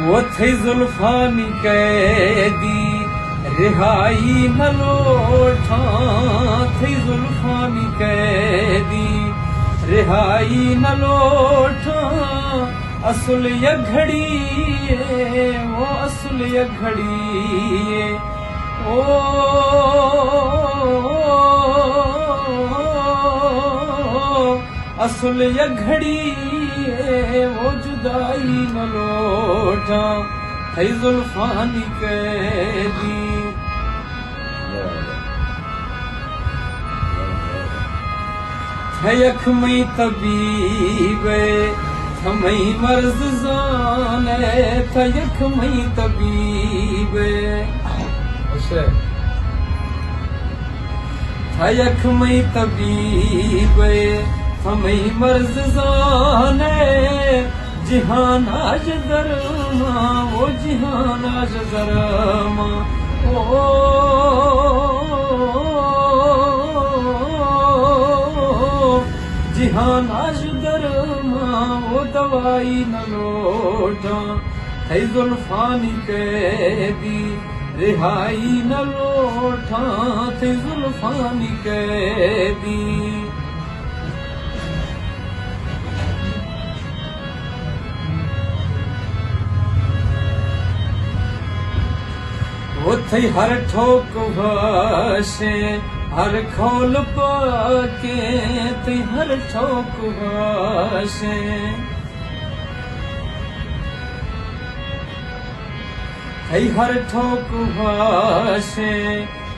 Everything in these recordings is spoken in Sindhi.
وہ تھی زلفانی قیدی رہائی نہ لوٹاں، تھی زلفانی قیدی رہائی نہ لوٹاں، اصل یہ گھڑی ہے وہ اصل یہ گھڑی ہے اصل یہ گھڑی ہے وہ جدائی نہ لوٹاں، ہے زلفانی قیدی ہے یکمئی طبیب تھمئی مرض زانے، تھا یکمئی طبیب تھا یکمئی طبیب تھمئی مرض زانے، جہان آج درما وہ جہان آج درما جہان آج درما وہ دوائی نہ لوٹاں، ہے زلفانی قیدی رہائی نہ لوٹاں، تھی زلفانی قیدی وہ تھی ہر ٹھوک بھاشے ہر کھول پاکے، تھی ہر ٹھوک بھاشے تھی ہر ٹھوک بھاشے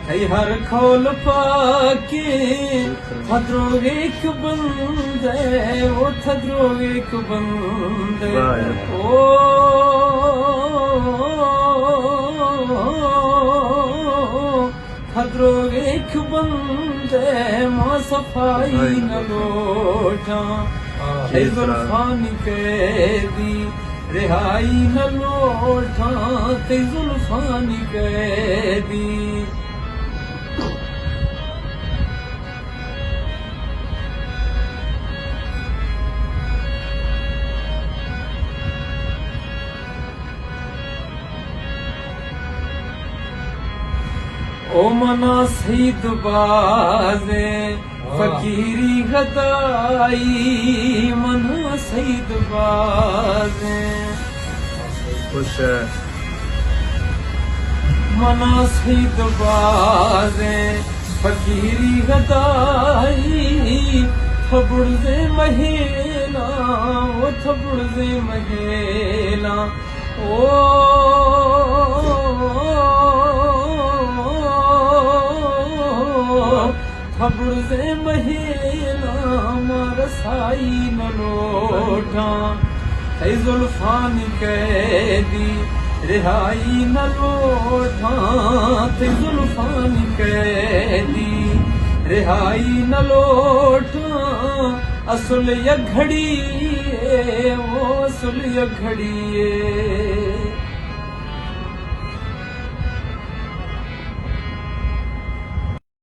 تھی ہر کھول پاکے، تھدرو ایک بندے وہ تھدرو ایک بندے تھدرو ایک بندے ماں صفائی نہ لوٹاں، ہے زلفانی قیدی رہائی نہ لوٹاں، تھی زلفانی قیدی او منا سید بازے فقیری غدائی، منا سید بازے منا سید بازے فقیری غدائی، تھبڑ مہیلا وہ تھبڑ مہیلا تھبڑ مہیلا رسائی نہ لوٹاں، ہے زلفانی قیدی رہائی نہ لوٹاں، تھی زلفانی قیدی رہائی نہ لوٹاں، اصل یہ گھڑی ہے وہ اصل یہ گھڑی ہے